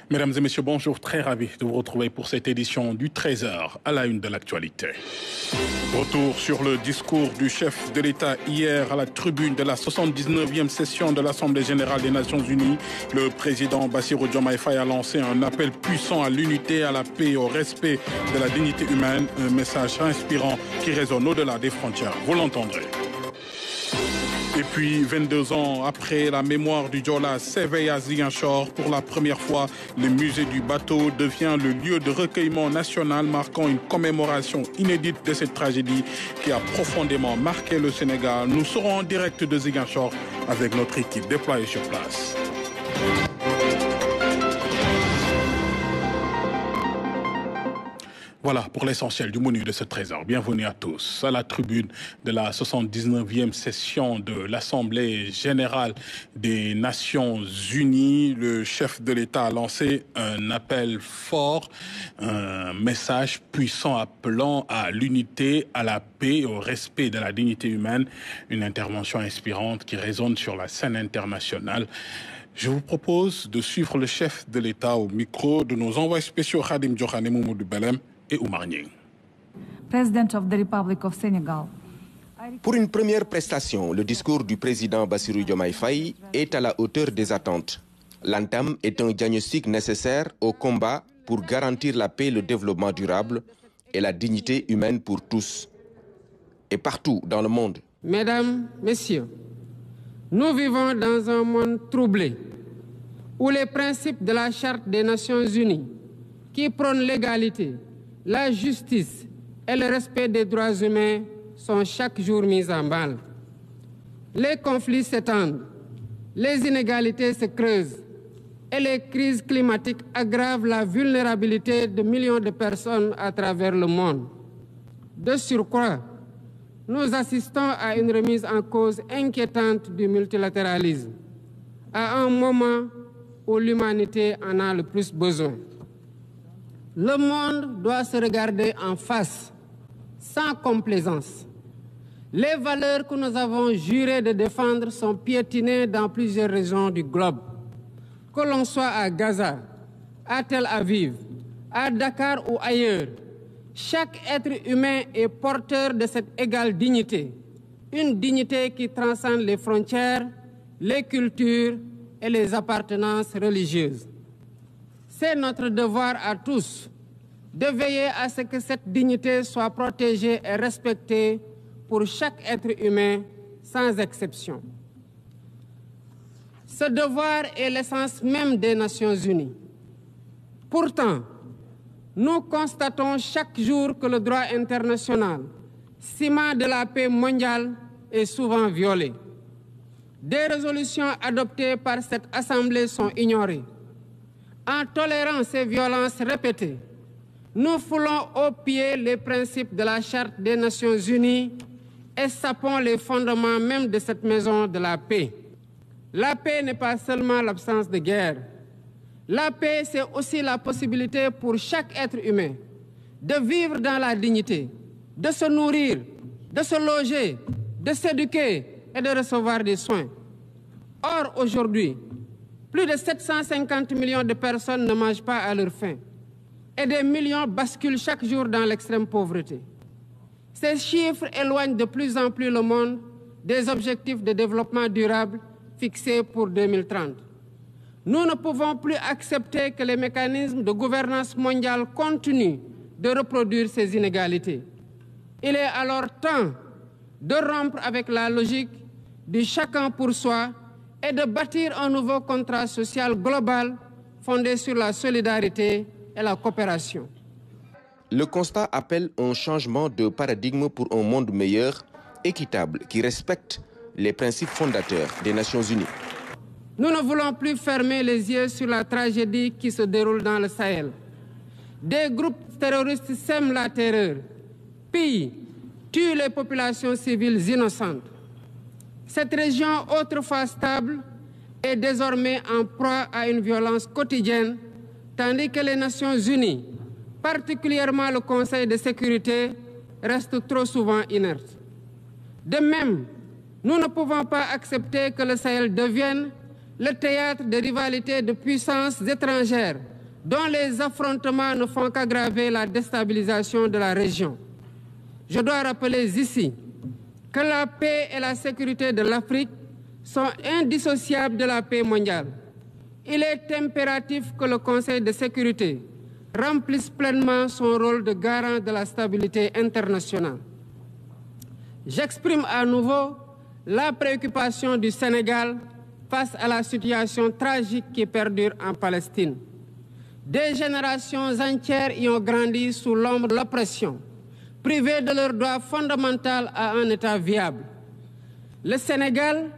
Mesdames et messieurs, bonjour. Très ravi de vous retrouver pour cette édition du 13h à la une de l'actualité. Retour sur le discours du chef de l'État hier à la tribune de la 79e session de l'Assemblée générale des Nations unies. Le président Bassirou Diomaye Faye a lancé un appel puissant à l'unité, à la paix et au respect de la dignité humaine. Un message inspirant qui résonne au-delà des frontières. Vous l'entendrez. Et puis, 22 ans après, la mémoire du Joola s'éveille à Ziguinchor. Pour la première fois, le musée du bateau devient le lieu de recueillement national, marquant une commémoration inédite de cette tragédie qui a profondément marqué le Sénégal. Nous serons en direct de Ziguinchor avec notre équipe déployée sur place. Voilà pour l'essentiel du menu de ce trésor. Bienvenue à tous à la tribune de la 79e session de l'Assemblée générale des Nations unies. Le chef de l'État a lancé un appel fort, un message puissant appelant à l'unité, à la paix, au respect de la dignité humaine. Une intervention inspirante qui résonne sur la scène internationale. Je vous propose de suivre le chef de l'État au micro de nos envoyés spéciaux Khadim Diokhane Mamadou Belem et Oumar Nying. President of the Republic of Senegal. Pour une première prestation, le discours du président Bassirou Diomaye Faye est à la hauteur des attentes. L'entame est un diagnostic nécessaire au combat pour garantir la paix, le développement durable et la dignité humaine pour tous et partout dans le monde. Mesdames, Messieurs, nous vivons dans un monde troublé où les principes de la Charte des Nations Unies qui prônent l'égalité, la justice et le respect des droits humains sont chaque jour mis en mal. Les conflits s'étendent, les inégalités se creusent et les crises climatiques aggravent la vulnérabilité de millions de personnes à travers le monde. De surcroît, nous assistons à une remise en cause inquiétante du multilatéralisme, à un moment où l'humanité en a le plus besoin. Le monde doit se regarder en face, sans complaisance. Les valeurs que nous avons juré de défendre sont piétinées dans plusieurs régions du globe. Que l'on soit à Gaza, à Tel Aviv, à Dakar ou ailleurs, chaque être humain est porteur de cette égale dignité. Une dignité qui transcende les frontières, les cultures et les appartenances religieuses. C'est notre devoir à tous de veiller à ce que cette dignité soit protégée et respectée pour chaque être humain, sans exception. Ce devoir est l'essence même des Nations unies. Pourtant, nous constatons chaque jour que le droit international, ciment de la paix mondiale, est souvent violé. Des résolutions adoptées par cette Assemblée sont ignorées. En tolérant ces violences répétées, nous foulons aux pieds les principes de la Charte des Nations unies et sapons les fondements même de cette maison de la paix. La paix n'est pas seulement l'absence de guerre. La paix, c'est aussi la possibilité pour chaque être humain de vivre dans la dignité, de se nourrir, de se loger, de s'éduquer et de recevoir des soins. Or, aujourd'hui, plus de 750 millions de personnes ne mangent pas à leur faim et des millions basculent chaque jour dans l'extrême pauvreté. Ces chiffres éloignent de plus en plus le monde des objectifs de développement durable fixés pour 2030. Nous ne pouvons plus accepter que les mécanismes de gouvernance mondiale continuent de reproduire ces inégalités. Il est alors temps de rompre avec la logique du chacun pour soi et de bâtir un nouveau contrat social global fondé sur la solidarité et la coopération. Le constat appelle un changement de paradigme pour un monde meilleur, équitable, qui respecte les principes fondateurs des Nations unies. Nous ne voulons plus fermer les yeux sur la tragédie qui se déroule dans le Sahel. Des groupes terroristes sèment la terreur, pillent, tuent les populations civiles innocentes. Cette région, autrefois stable, est désormais en proie à une violence quotidienne, tandis que les Nations unies, particulièrement le Conseil de sécurité, restent trop souvent inertes. De même, nous ne pouvons pas accepter que le Sahel devienne le théâtre de rivalités de puissances étrangères dont les affrontements ne font qu'aggraver la déstabilisation de la région. Je dois rappeler ici que la paix et la sécurité de l'Afrique sont indissociables de la paix mondiale. Il est impératif que le Conseil de sécurité remplisse pleinement son rôle de garant de la stabilité internationale. J'exprime à nouveau la préoccupation du Sénégal face à la situation tragique qui perdure en Palestine. Des générations entières y ont grandi sous l'ombre de l'oppression, privées de leur droit fondamental à un État viable. Le Sénégal,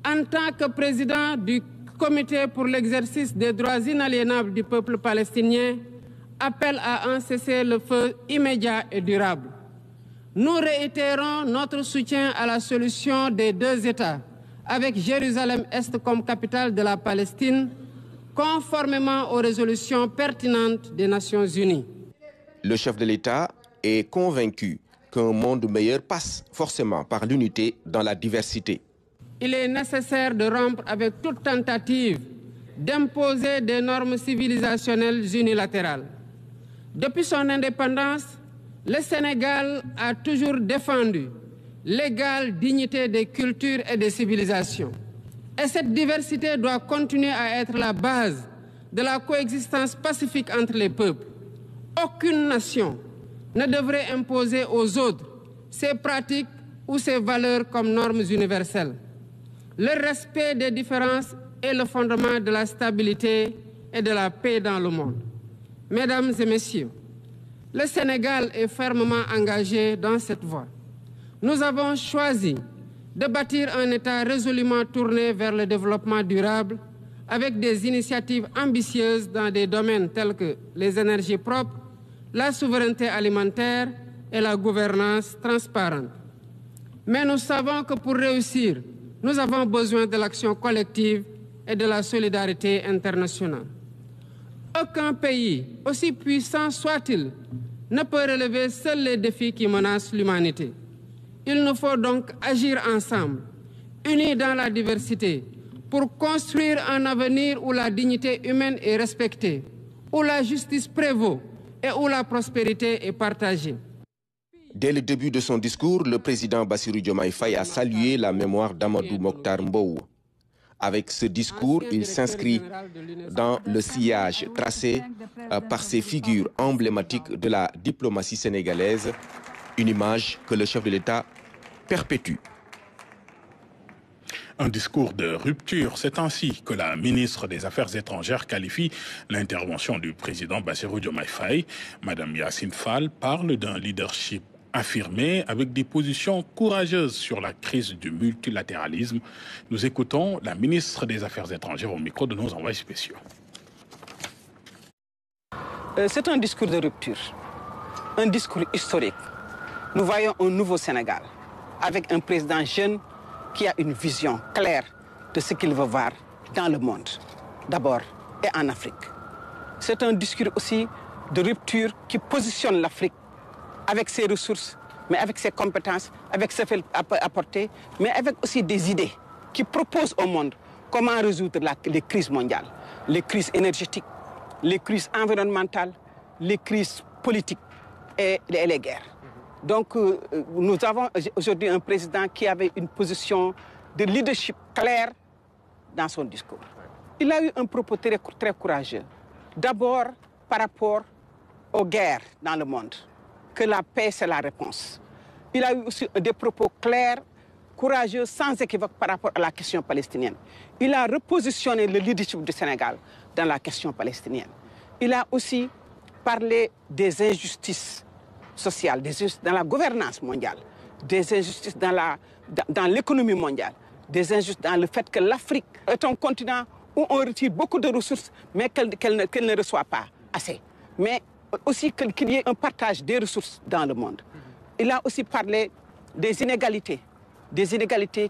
en tant que président du Comité pour l'exercice des droits inaliénables du peuple palestinien, appelle à un cessez-le-feu immédiat et durable. Nous réitérons notre soutien à la solution des deux États, avec Jérusalem-Est comme capitale de la Palestine, conformément aux résolutions pertinentes des Nations Unies. Le chef de l'État est convaincu qu'un monde meilleur passe forcément par l'unité dans la diversité. Il est nécessaire de rompre avec toute tentative d'imposer des normes civilisationnelles unilatérales. Depuis son indépendance, le Sénégal a toujours défendu l'égale dignité des cultures et des civilisations. Et cette diversité doit continuer à être la base de la coexistence pacifique entre les peuples. Aucune nation ne devrait imposer aux autres ses pratiques ou ses valeurs comme normes universelles. Le respect des différences est le fondement de la stabilité et de la paix dans le monde. Mesdames et messieurs, le Sénégal est fermement engagé dans cette voie. Nous avons choisi de bâtir un État résolument tourné vers le développement durable avec des initiatives ambitieuses dans des domaines tels que les énergies propres, la souveraineté alimentaire et la gouvernance transparente. Mais nous savons que pour réussir, nous avons besoin de l'action collective et de la solidarité internationale. Aucun pays, aussi puissant soit-il, ne peut relever seuls les défis qui menacent l'humanité. Il nous faut donc agir ensemble, unis dans la diversité, pour construire un avenir où la dignité humaine est respectée, où la justice prévaut et où la prospérité est partagée. Dès le début de son discours, le président Bassirou Diomaye Faye a salué la mémoire d'Amadou Mokhtar Mbow. Avec ce discours, il s'inscrit dans le sillage tracé par ces figures emblématiques de la diplomatie sénégalaise, une image que le chef de l'État perpétue. Un discours de rupture, c'est ainsi que la ministre des Affaires étrangères qualifie l'intervention du président Bassirou Diomaye Faye. Madame Yacine Fall parle d'un leadership affirmé avec des positions courageuses sur la crise du multilatéralisme. Nous écoutons la ministre des Affaires étrangères au micro de nos envoyés spéciaux. C'est un discours de rupture, un discours historique. Nous voyons un nouveau Sénégal avec un président jeune qui a une vision claire de ce qu'il veut voir dans le monde, d'abord, et en Afrique. C'est un discours aussi de rupture qui positionne l'Afrique avec ses ressources, mais avec ses compétences, avec ce qu'elle peut apporter, mais avec aussi des idées qui proposent au monde comment résoudre les crises mondiales, les crises énergétiques, les crises environnementales, les crises politiques et les guerres. Donc nous avons aujourd'hui un président qui avait une position de leadership claire dans son discours. Il a eu un propos très courageux. D'abord par rapport aux guerres dans le monde, que la paix c'est la réponse. Il a eu aussi des propos clairs, courageux, sans équivoque par rapport à la question palestinienne. Il a repositionné le leadership du Sénégal dans la question palestinienne. Il a aussi parlé des injustices sociales, des injustices dans la gouvernance mondiale, des injustices dans l'économie mondiale, des injustices dans le fait que l'Afrique est un continent où on retire beaucoup de ressources, mais qu'elle ne reçoit pas assez. Mais aussi qu'il y ait un partage des ressources dans le monde. Il a aussi parlé des inégalités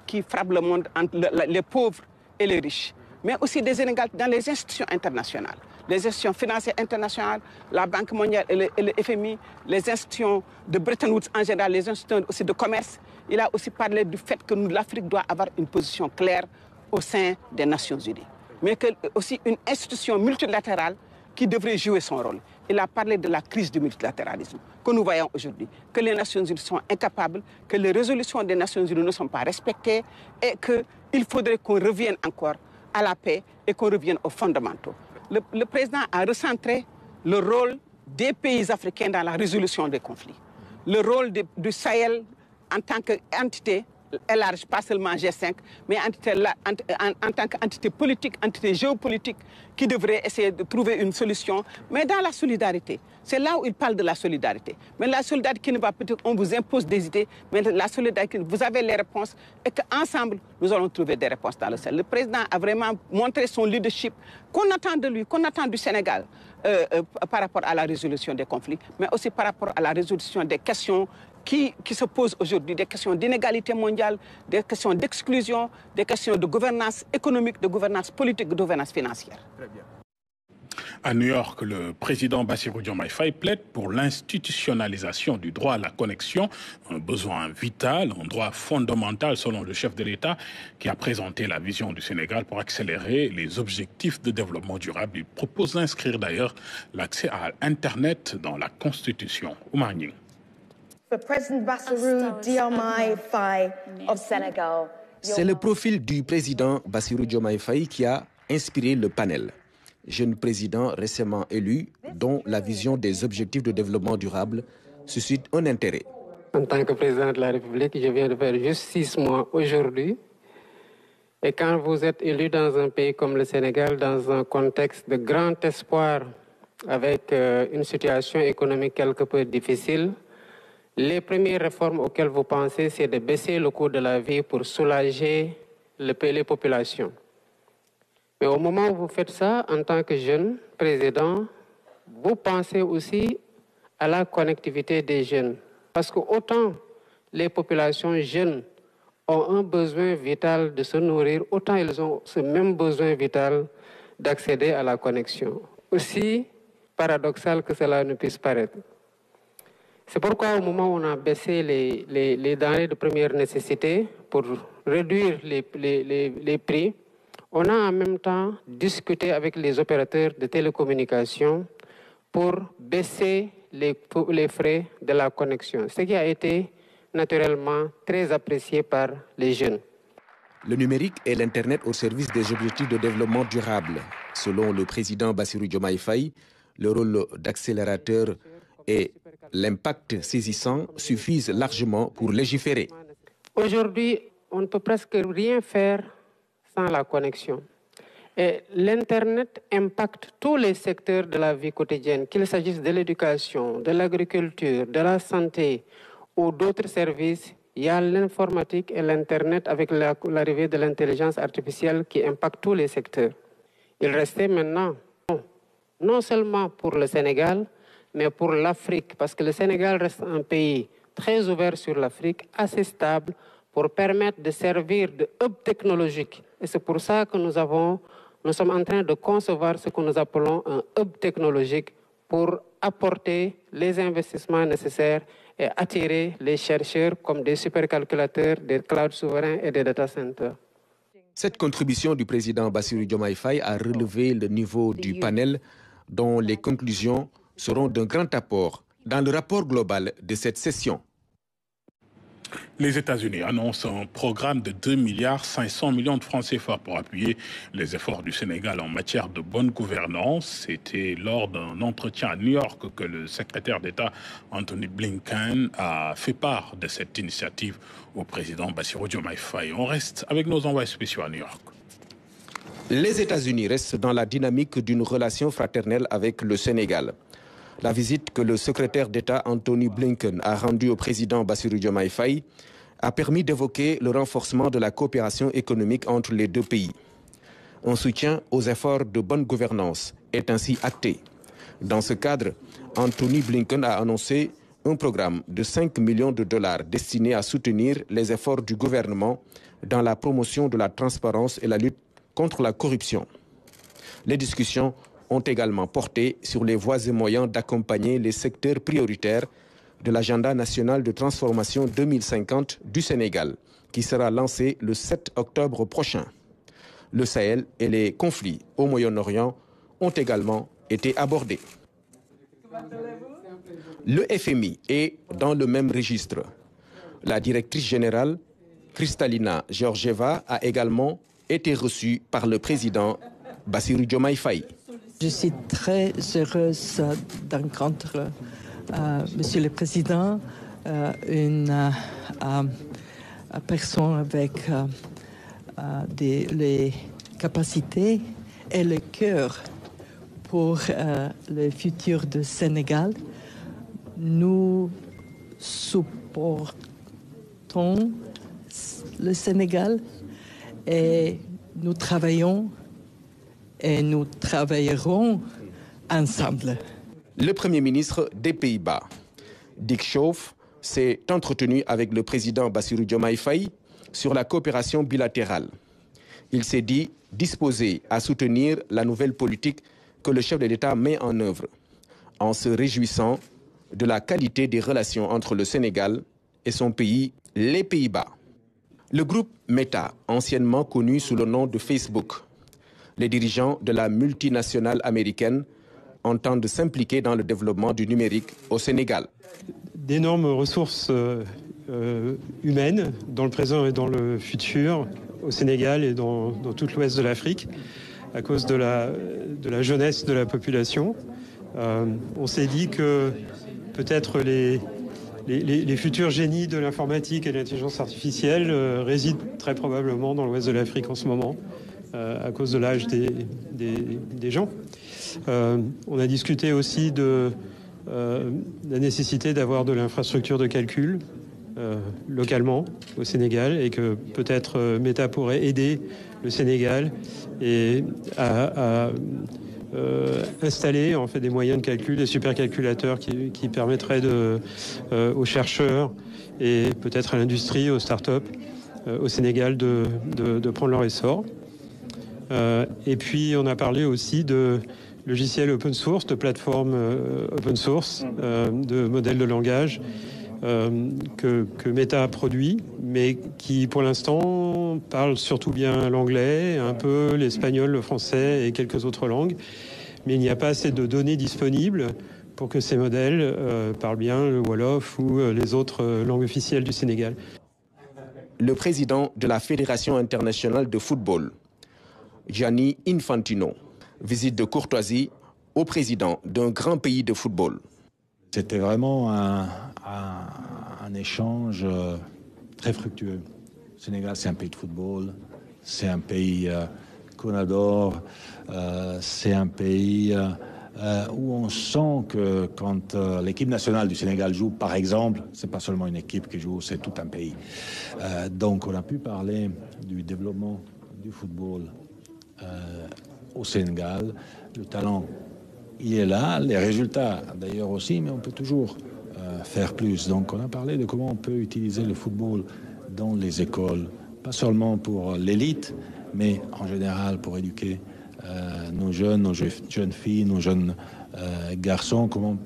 qui frappent le monde entre les pauvres et les riches, mais aussi des inégalités dans les institutions internationales, les institutions financières internationales, la Banque mondiale et le FMI, les institutions de Bretton Woods en général, les institutions aussi de commerce. Il a aussi parlé du fait que l'Afrique doit avoir une position claire au sein des Nations Unies, mais que aussi une institution multilatérale qui devrait jouer son rôle. Il a parlé de la crise du multilatéralisme que nous voyons aujourd'hui, que les Nations Unies sont incapables, que les résolutions des Nations Unies ne sont pas respectées et qu'il faudrait qu'on revienne encore à la paix et qu'on revienne aux fondamentaux. Le président a recentré le rôle des pays africains dans la résolution des conflits. Le rôle du Sahel en tant qu'entité élargie, pas seulement G5, mais en tant qu'entité politique, entité géopolitique, qui devrait essayer de trouver une solution, mais dans la solidarité. C'est là où il parle de la solidarité. Mais la solidarité qui ne va peut-être, on vous impose des idées, mais la solidarité, vous avez les réponses et qu'ensemble, nous allons trouver des réponses dans le Sahel. Le président a vraiment montré son leadership qu'on attend de lui, qu'on attend du Sénégal par rapport à la résolution des conflits, mais aussi par rapport à la résolution des questions qui se posent aujourd'hui, des questions d'inégalité mondiale, des questions d'exclusion, des questions de gouvernance économique, de gouvernance politique, de gouvernance financière. Très bien. À New York, le président Bassirou Diomaye Faye plaide pour l'institutionnalisation du droit à la connexion, un besoin vital, un droit fondamental selon le chef de l'État qui a présenté la vision du Sénégal pour accélérer les objectifs de développement durable. Il propose d'inscrire d'ailleurs l'accès à Internet dans la Constitution. Oumar Nying. C'est le profil du président Bassirou Diomaye Faye qui a inspiré le panel. Jeune président récemment élu, dont la vision des objectifs de développement durable suscite un intérêt. En tant que président de la République, je viens de faire juste 6 mois aujourd'hui. Et quand vous êtes élu dans un pays comme le Sénégal, dans un contexte de grand espoir, avec une situation économique quelque peu difficile, les premières réformes auxquelles vous pensez, c'est de baisser le coût de la vie pour soulager les populations. Mais au moment où vous faites ça, en tant que jeune président, vous pensez aussi à la connectivité des jeunes. Parce que autant les populations jeunes ont un besoin vital de se nourrir, autant ils ont ce même besoin vital d'accéder à la connexion. Aussi paradoxal que cela ne puisse paraître. C'est pourquoi au moment où on a baissé les denrées de première nécessité pour réduire les prix, on a en même temps discuté avec les opérateurs de télécommunications pour baisser les frais de la connexion, ce qui a été naturellement très apprécié par les jeunes. Le numérique et l'Internet au service des objectifs de développement durable. Selon le président Bassirou Diomaye Faye, le rôle d'accélérateur et l'impact saisissant suffisent largement pour légiférer. Aujourd'hui, on ne peut presque rien faire sans la connexion. Et l'Internet impacte tous les secteurs de la vie quotidienne, qu'il s'agisse de l'éducation, de l'agriculture, de la santé ou d'autres services. Il y a l'informatique et l'Internet avec l'arrivée de l'intelligence artificielle qui impacte tous les secteurs. Il restait maintenant, non seulement pour le Sénégal, mais pour l'Afrique, parce que le Sénégal reste un pays très ouvert sur l'Afrique, assez stable, pour permettre de servir de hub technologique. Et c'est pour ça que nous sommes en train de concevoir ce que nous appelons un hub technologique pour apporter les investissements nécessaires et attirer les chercheurs comme des supercalculateurs, des clouds souverains et des data centers. Cette contribution du président Bassirou Diomaye Faye a relevé le niveau du panel dont les conclusions seront d'un grand apport dans le rapport global de cette session. Les États-Unis annoncent un programme de 2,5 milliards de francs CFA pour appuyer les efforts du Sénégal en matière de bonne gouvernance. C'était lors d'un entretien à New York que le secrétaire d'État Anthony Blinken a fait part de cette initiative au président Bassirou Diomaye Faye. On reste avec nos envoyés spéciaux à New York. Les États-Unis restent dans la dynamique d'une relation fraternelle avec le Sénégal. La visite que le secrétaire d'État Anthony Blinken a rendue au président Bassirou Diomaye Faye a permis d'évoquer le renforcement de la coopération économique entre les deux pays. Un soutien aux efforts de bonne gouvernance est ainsi acté. Dans ce cadre, Anthony Blinken a annoncé un programme de 5 millions de dollars destiné à soutenir les efforts du gouvernement dans la promotion de la transparence et la lutte contre la corruption. Les discussions ont également porté sur les voies et moyens d'accompagner les secteurs prioritaires de l'agenda national de transformation 2050 du Sénégal, qui sera lancé le 7 octobre prochain. Le Sahel et les conflits au Moyen-Orient ont également été abordés. Le FMI est dans le même registre. La directrice générale, Kristalina Georgieva, a également été reçue par le président Bassirou Diomaye Faye. Je suis très heureuse d'encontrer, Monsieur le Président, une personne avec les capacités et le cœur pour le futur du Sénégal. Nous supportons le Sénégal et nous travaillons et nous travaillerons ensemble. Le Premier ministre des Pays-Bas, Dick Schoof, s'est entretenu avec le président Bassirou Diomaye Faye sur la coopération bilatérale. Il s'est dit disposé à soutenir la nouvelle politique que le chef de l'État met en œuvre, en se réjouissant de la qualité des relations entre le Sénégal et son pays, les Pays-Bas. Le groupe Meta, anciennement connu sous le nom de Facebook, les dirigeants de la multinationale américaine entendent s'impliquer dans le développement du numérique au Sénégal. D'énormes ressources humaines dans le présent et dans le futur au Sénégal et dans tout l'ouest de l'Afrique à cause de la jeunesse de la population. On s'est dit que peut-être les futurs génies de l'informatique et de l'intelligence artificielle résident très probablement dans l'ouest de l'Afrique en ce moment, à cause de l'âge des gens. On a discuté aussi de la nécessité d'avoir de l'infrastructure de calcul localement au Sénégal et que peut-être Meta pourrait aider le Sénégal et à installer en fait des moyens de calcul, des supercalculateurs qui permettraient aux chercheurs et peut-être à l'industrie, aux startups au Sénégal de prendre leur essor. Et puis on a parlé aussi de logiciels open source, de plateformes open source, de modèles de langage que Meta produit, mais qui pour l'instant parlent surtout bien l'anglais, un peu l'espagnol, le français et quelques autres langues. Mais il n'y a pas assez de données disponibles pour que ces modèles parlent bien le Wolof ou les autres langues officielles du Sénégal. Le président de la Fédération internationale de football, Gianni Infantino, visite de courtoisie au président d'un grand pays de football. C'était vraiment un échange très fructueux. Le Sénégal, c'est un pays de football, c'est un pays qu'on adore, c'est un pays où on sent que quand l'équipe nationale du Sénégal joue, par exemple, c'est pas seulement une équipe qui joue, c'est tout un pays. Donc on a pu parler du développement du football au Sénégal. Le talent, il est là, les résultats d'ailleurs aussi, mais on peut toujours faire plus. Donc on a parlé de comment on peut utiliser le football dans les écoles, pas seulement pour l'élite, mais en général pour éduquer nos jeunes filles, nos jeunes garçons, comment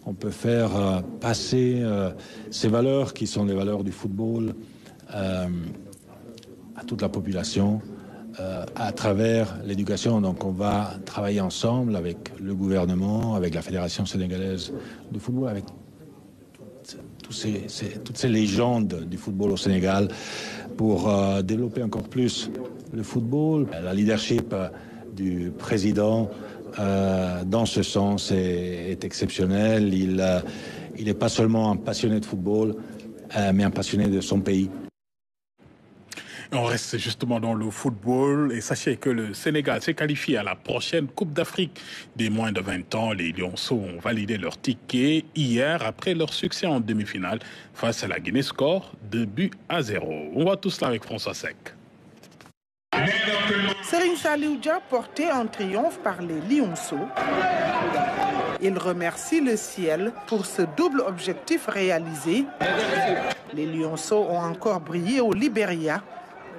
on peut faire passer ces valeurs qui sont les valeurs du football à toute la population à travers l'éducation. Donc on va travailler ensemble avec le gouvernement, avec la Fédération sénégalaise de football, avec toutes ces légendes du football au Sénégal pour développer encore plus le football. La leadership du président dans ce sens est exceptionnel. Il n'est pas seulement un passionné de football, mais un passionné de son pays. On reste justement dans le football et sachez que le Sénégal s'est qualifié à la prochaine Coupe d'Afrique des moins de 20 ans. Les Lionceaux ont validé leur ticket hier après leur succès en demi-finale face à la Guinée, score 2-0. On voit tout cela avec François Sec. Serigne Saliou Dia porté en triomphe par les Lionceaux. Il remercie le ciel pour ce double objectif réalisé. Les Lionceaux ont encore brillé au Libéria.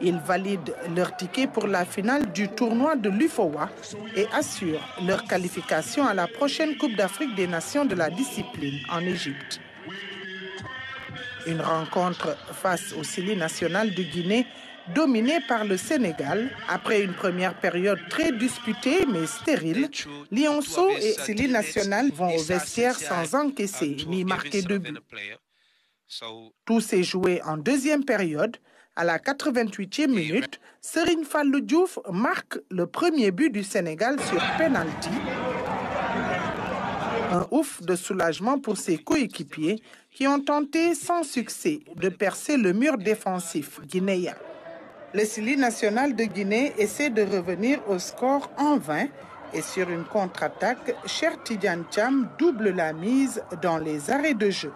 Ils valident leur ticket pour la finale du tournoi de l'UFOA et assurent leur qualification à la prochaine Coupe d'Afrique des Nations de la discipline en Égypte. Une rencontre face au Sili national de Guinée dominé par le Sénégal. Après une première période très disputée mais stérile, Lionceaux et Sili National vont au vestiaire sans encaisser ni marquer de but. Tout s'est joué en deuxième période. À la 88e minute, Serigne Fallou Diouf marque le premier but du Sénégal sur penalty. Un ouf de soulagement pour ses coéquipiers qui ont tenté sans succès de percer le mur défensif guinéen. Le Sili National de Guinée essaie de revenir au score en vain et sur une contre-attaque, Cheikh Tidiane Thiam double la mise dans les arrêts de jeu.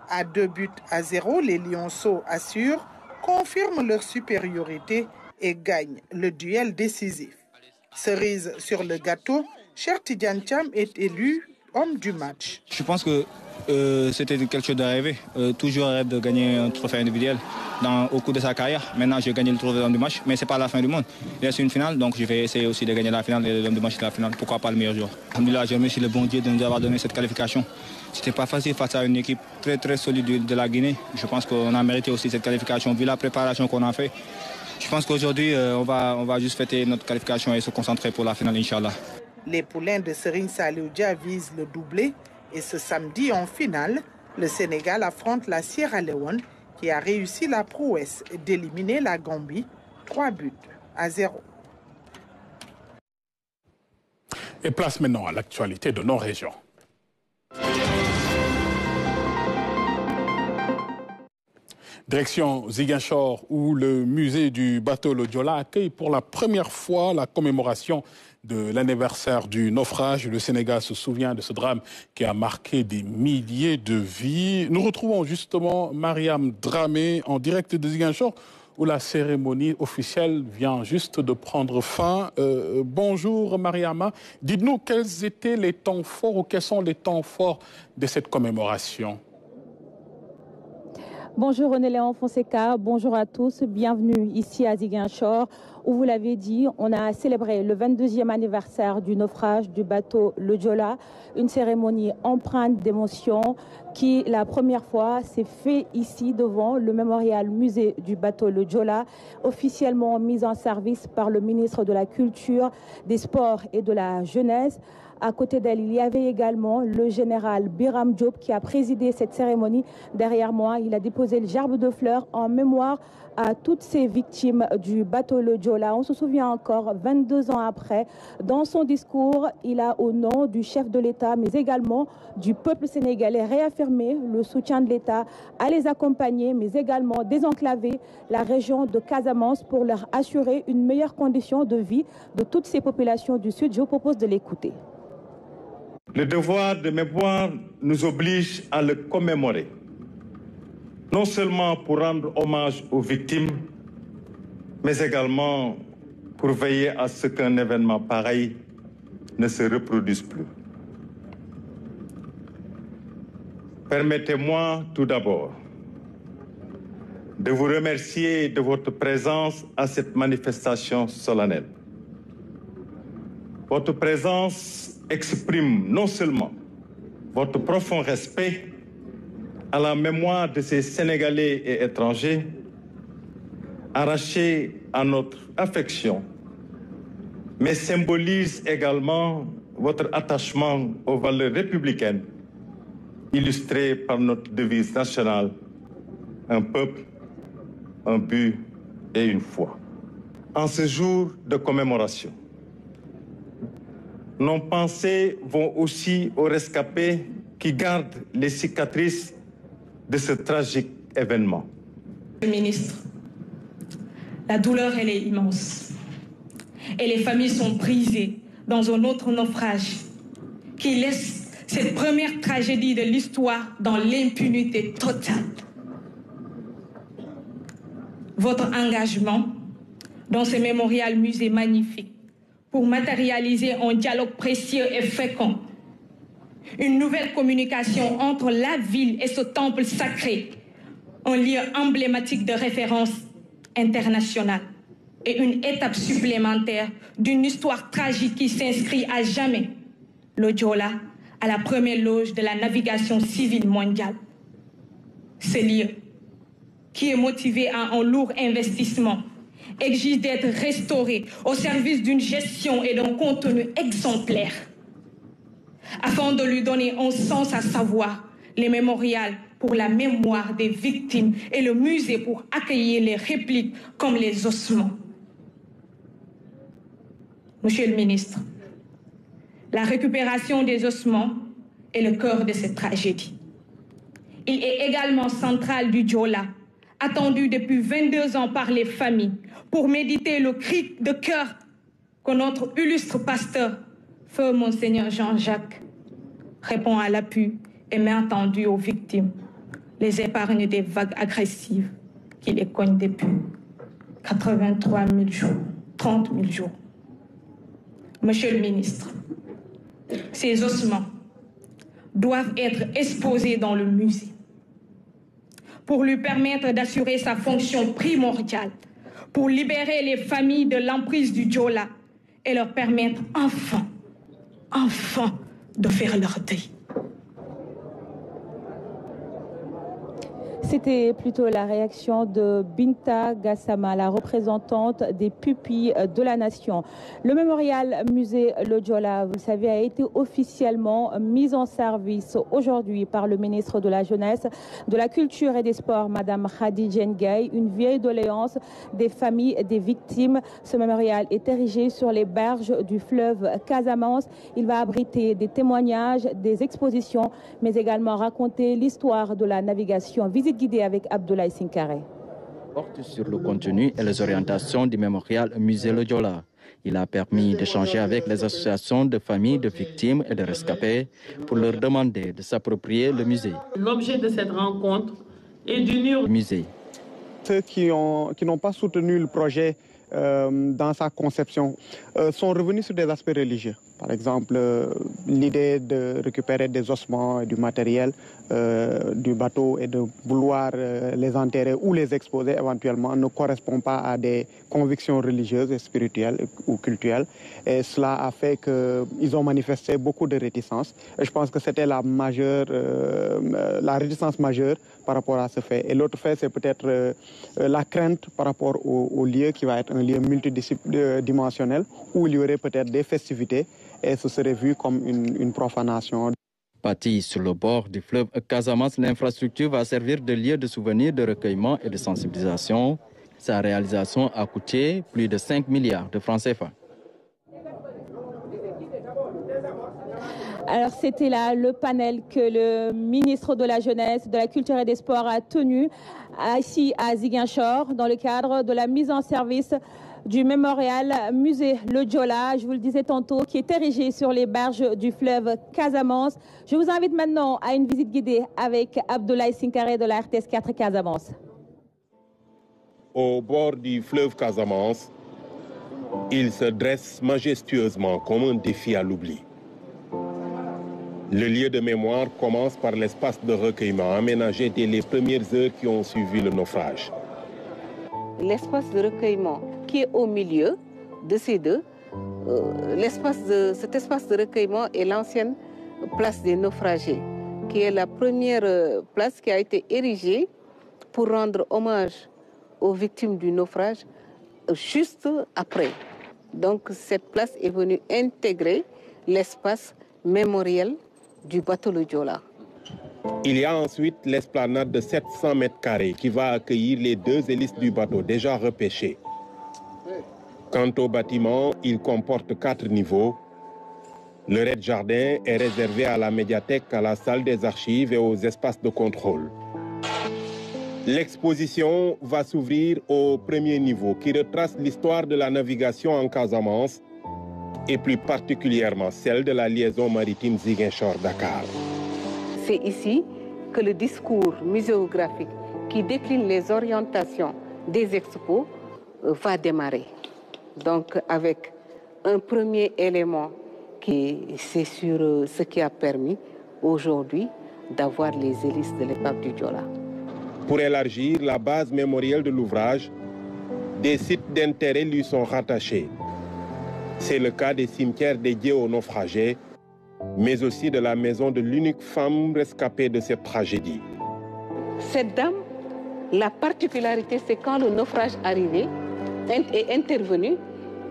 À 2-0, les Lionceaux assurent, confirment leur supériorité et gagnent le duel décisif. Cerise sur le gâteau, Cheikh Tidiane Thiam est élu homme du match. Je pense que c'était quelque chose de rêvé. Toujours rêve de gagner un trophée individuel au cours de sa carrière. Maintenant, j'ai gagné le trophée d'homme du match, mais ce n'est pas la fin du monde. Il reste une finale, donc je vais essayer aussi de gagner la finale et l'homme du match de la finale. Pourquoi pas le meilleur joueur? Alhamdoulilah, je remercie le bon Dieu de nous avoir donné cette qualification. C'était pas facile face à une équipe très très solide de la Guinée. Je pense qu'on a mérité aussi cette qualification vu la préparation qu'on a fait. Je pense qu'aujourd'hui, on va juste fêter notre qualification et se concentrer pour la finale, Inch'Allah. Les poulains de Serigne Saliou Dia visent le doublé et ce samedi en finale, le Sénégal affronte la Sierra Leone qui a réussi la prouesse d'éliminer la Gambie 3-0. Et place maintenant à l'actualité de nos régions. Direction Ziguinchor, où le musée du bateau Le Joola accueille pour la première fois la commémoration de l'anniversaire du naufrage. Le Sénégal se souvient de ce drame qui a marqué des milliers de vies. Nous retrouvons justement Mariam Dramé en direct de Ziguinchor, où la cérémonie officielle vient juste de prendre fin. Bonjour Mariama, dites-nous quels étaient les temps forts ou quels sont les temps forts de cette commémoration? Bonjour René-Léon Fonseca, bonjour à tous, bienvenue ici à Ziguinchor où vous l'avez dit, on a célébré le 22e anniversaire du naufrage du bateau Le Joola, une cérémonie empreinte d'émotion qui la première fois s'est fait ici devant le mémorial musée du bateau Le Joola, officiellement mis en service par le ministre de la Culture, des Sports et de la Jeunesse. À côté d'elle, il y avait également le général Biram Diop qui a présidé cette cérémonie. Derrière moi, il a déposé le gerbe de fleurs en mémoire à toutes ces victimes du bateau Le Joola. On se souvient encore, 22 ans après, dans son discours, il a, au nom du chef de l'État, mais également du peuple sénégalais, réaffirmé le soutien de l'État à les accompagner, mais également désenclaver la région de Casamance pour leur assurer une meilleure condition de vie de toutes ces populations du Sud. Je vous propose de l'écouter. Le devoir de mémoire nous oblige à le commémorer, non seulement pour rendre hommage aux victimes, mais également pour veiller à ce qu'un événement pareil ne se reproduise plus. Permettez-moi tout d'abord de vous remercier de votre présence à cette manifestation solennelle. Votre présence exprime non seulement votre profond respect à la mémoire de ces Sénégalais et étrangers arrachés à notre affection, mais symbolise également votre attachement aux valeurs républicaines illustrées par notre devise nationale, un peuple, un but et une foi. En ce jour de commémoration, nos pensées vont aussi aux rescapés qui gardent les cicatrices de ce tragique événement. Monsieur le ministre, la douleur, elle est immense. Et les familles sont brisées dans un autre naufrage qui laisse cette première tragédie de l'histoire dans l'impunité totale. Votre engagement dans ce mémorial musée magnifique pour matérialiser un dialogue précieux et fécond, une nouvelle communication entre la ville et ce temple sacré, un lieu emblématique de référence internationale et une étape supplémentaire d'une histoire tragique qui s'inscrit à jamais, le Joola, à la première loge de la navigation civile mondiale. Ce lieu, qui est motivé à un lourd investissement, exige d'être restauré au service d'une gestion et d'un contenu exemplaire. Afin de lui donner un sens à savoir, les mémorials pour la mémoire des victimes et le musée pour accueillir les répliques comme les ossements. Monsieur le ministre, la récupération des ossements est le cœur de cette tragédie. Il est également central du Diola, attendu depuis 22 ans par les familles, pour méditer le cri de cœur que notre illustre pasteur, feu Monseigneur Jean-Jacques, répond à l'appui et met entendu aux victimes, les épargne des vagues agressives qui les cognent depuis 83 000 jours, 30 000 jours. Monsieur le ministre, ces ossements doivent être exposés dans le musée pour lui permettre d'assurer sa fonction primordiale, pour libérer les familles de l'emprise du Diola et leur permettre enfin de faire leur deuil. C'était plutôt la réaction de Binta Gassama, la représentante des pupilles de la nation. Le mémorial musée Le Diola, vous le savez, a été officiellement mis en service aujourd'hui par le ministre de la Jeunesse, de la Culture et des Sports, Madame Khadija Ndiaye, une vieille doléance des familles des victimes. Ce mémorial est érigé sur les berges du fleuve Casamance. Il va abriter des témoignages, des expositions, mais également raconter l'histoire de la navigation. Visite guidée avec Abdoulaye Sinkare. Porte sur le contenu et les orientations du mémorial musée Le Diola. Il a permis d'échanger avec les associations de familles de victimes et de rescapés pour leur demander de s'approprier le musée. L'objet de cette rencontre est d'unir le musée. Ceux qui n'ont pas soutenu le projet dans sa conception sont revenus sur des aspects religieux. Par exemple, l'idée de récupérer des ossements et du matériel du bateau et de vouloir les enterrer ou les exposer éventuellement ne correspond pas à des convictions religieuses et spirituelles ou culturelles. Et cela a fait qu'ils ont manifesté beaucoup de réticence. Et je pense que c'était la réticence majeure par rapport à ce fait. Et l'autre fait, c'est peut-être la crainte par rapport au lieu qui va être un lieu multidimensionnel où il y aurait peut-être des festivités et ce serait vu comme une profanation. Bâtie sur le bord du fleuve Casamance, l'infrastructure va servir de lieu de souvenir, de recueillement et de sensibilisation. Sa réalisation a coûté plus de 5 milliards de francs CFA. Alors c'était là le panel que le ministre de la Jeunesse, de la Culture et des Sports a tenu ici à Ziguinchor dans le cadre de la mise en service du mémorial musée Le Diola, je vous le disais tantôt, qui est érigé sur les berges du fleuve Casamance. Je vous invite maintenant à une visite guidée avec Abdoulaye Sinkare de la RTS 4 Casamance. Au bord du fleuve Casamance, il se dresse majestueusement comme un défi à l'oubli. Le lieu de mémoire commence par l'espace de recueillement aménagé dès les premières heures qui ont suivi le naufrage. L'espace de recueillement qui est au milieu de ces deux, cet espace de recueillement est l'ancienne place des naufragés, qui est la première place qui a été érigée pour rendre hommage aux victimes du naufrage juste après. Donc cette place est venue intégrer l'espace mémoriel du bateau Le Diola. Il y a ensuite l'esplanade de 700 mètres carrés qui va accueillir les deux hélices du bateau déjà repêchées. Quant au bâtiment, il comporte 4 niveaux. Le rez-de-jardin est réservé à la médiathèque, à la salle des archives et aux espaces de contrôle. L'exposition va s'ouvrir au premier niveau qui retrace l'histoire de la navigation en Casamance et plus particulièrement celle de la liaison maritime Ziguinchor-Dakar. C'est ici que le discours muséographique qui décline les orientations des expos va démarrer. Donc avec un premier élément c'est sur ce qui a permis aujourd'hui d'avoir les hélices de l'épave du Diola. Pour élargir la base mémorielle de l'ouvrage, des sites d'intérêt lui sont rattachés. C'est le cas des cimetières dédiés aux naufragés, mais aussi de la maison de l'unique femme rescapée de cette tragédie. Cette dame La particularité, c'est quand le naufrage est intervenu,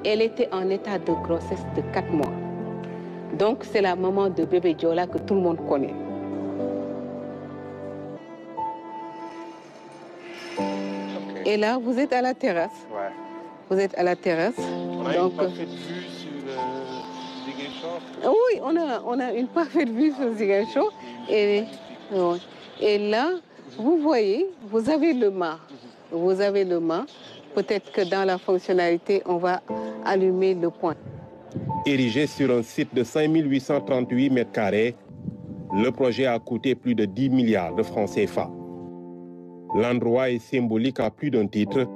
elle était en état de grossesse de 4 mois. Donc c'est la maman de bébé Diola que tout le monde connaît. Et là, vous êtes à la terrasse. Ouais. Vous êtes à la terrasse. On a une parfaite vue sur Ziguinchor. Oui, on a une parfaite vue sur Ziguinchor. Et là, vous voyez, vous avez le mât. Vous avez le mât. Peut-être que dans la fonctionnalité, on va allumer le point. Érigé sur un site de 5838 mètres carrés, le projet a coûté plus de 10 milliards de francs CFA. L'endroit est symbolique à plus d'un titre.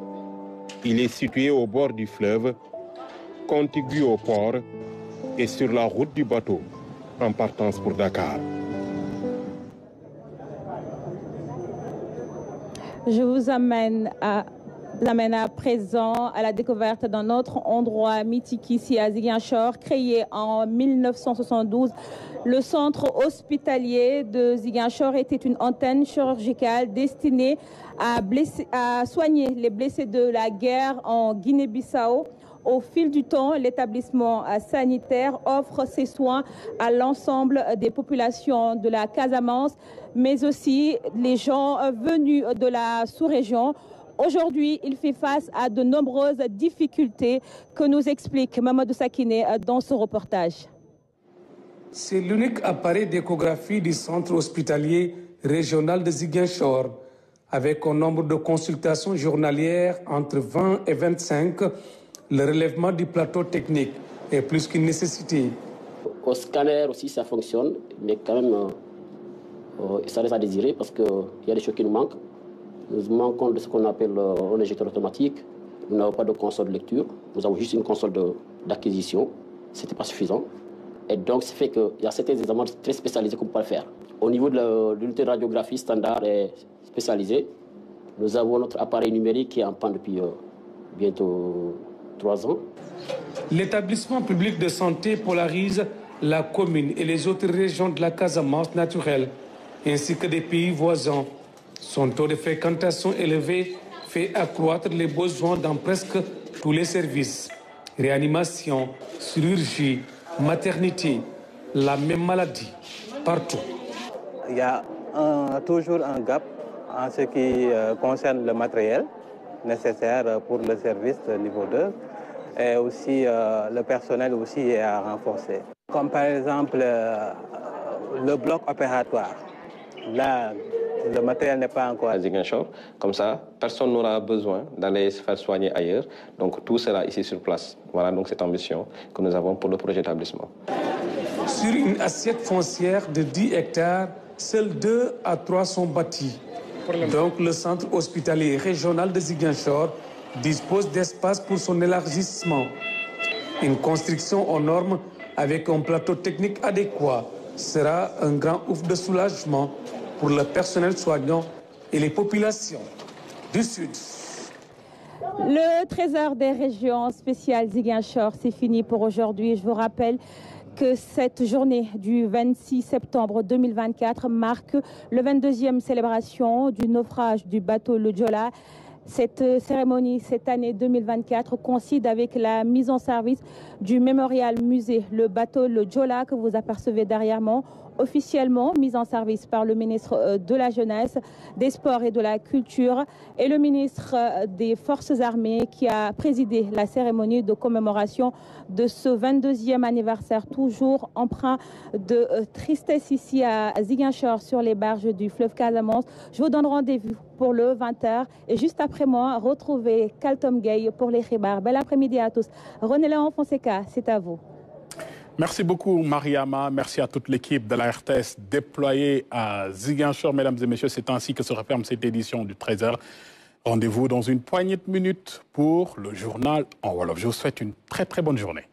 Il est situé au bord du fleuve, contigu au port et sur la route du bateau, en partance pour Dakar. Je vous amène à présent à la découverte d'un autre endroit mythique ici à Ziguinchor, créé en 1972. Le centre hospitalier de Ziguinchor était une antenne chirurgicale destinée à soigner les blessés de la guerre en Guinée-Bissau. Au fil du temps, l'établissement sanitaire offre ses soins à l'ensemble des populations de la Casamance, mais aussi les gens venus de la sous-région. Aujourd'hui, il fait face à de nombreuses difficultés que nous explique Mamadou Sakiné dans ce reportage. C'est l'unique appareil d'échographie du centre hospitalier régional de Ziguinchor. Avec un nombre de consultations journalières entre 20 et 25, le relèvement du plateau technique est plus qu'une nécessité. Au scanner aussi, ça fonctionne, mais quand même, ça reste à désirer parce qu'il y a des choses qui nous manquent. Nous manquons de ce qu'on appelle un injecteur automatique. Nous n'avons pas de console de lecture. Nous avons juste une console d'acquisition. Ce n'était pas suffisant. Et donc, ça fait qu'il y a certains examens très spécialisés qu'on peut pas le faire. Au niveau de l'unité de radiographie standard et spécialisée, nous avons notre appareil numérique qui est en panne depuis bientôt 3 ans. L'établissement public de santé polarise la commune et les autres régions de la Casamance naturelle, ainsi que des pays voisins. Son taux de fréquentation élevé fait accroître les besoins dans presque tous les services. Réanimation, chirurgie, maternité, la même maladie, partout. Il y a toujours un gap en ce qui concerne le matériel nécessaire pour le service de niveau 2 et aussi le personnel aussi est à renforcer. Comme par exemple le bloc opératoire. Là, le matériel n'est pas encore à Ziguinchor. Comme ça, personne n'aura besoin d'aller se faire soigner ailleurs. Donc tout sera ici sur place. Voilà donc cette ambition que nous avons pour le projet d'établissement. Sur une assiette foncière de 10 hectares, seuls 2 à 3 sont bâtis. Donc le centre hospitalier régional de Ziguinchor dispose d'espace pour son élargissement. Une construction aux normes avec un plateau technique adéquat sera un grand ouf de soulagement pour le personnel soignant et les populations du Sud. Le trésor des régions spéciales Ziguinchor, c'est fini pour aujourd'hui. Je vous rappelle que cette journée du 26 septembre 2024 marque le 22e célébration du naufrage du bateau le Diola. Cette cérémonie, cette année 2024, coïncide avec la mise en service du mémorial musée, le bateau le Diola que vous apercevez derrière moi, officiellement mise en service par le ministre de la Jeunesse, des Sports et de la Culture et le ministre des Forces armées qui a présidé la cérémonie de commémoration de ce 22e anniversaire, toujours empreint de tristesse ici à Ziguinchor sur les berges du fleuve Casamance. Je vous donne rendez-vous pour le 20h et juste après moi, retrouvez Kaltom Gay pour les Khibars. Bel après-midi à tous. René Léon Fonseca, c'est à vous. Merci beaucoup, Mariama. Merci à toute l'équipe de la RTS déployée à Ziguinchor. Mesdames et messieurs, c'est ainsi que se referme cette édition du 13h. Rendez-vous dans une poignée de minutes pour le journal en Wolof. Je vous souhaite une très, très bonne journée.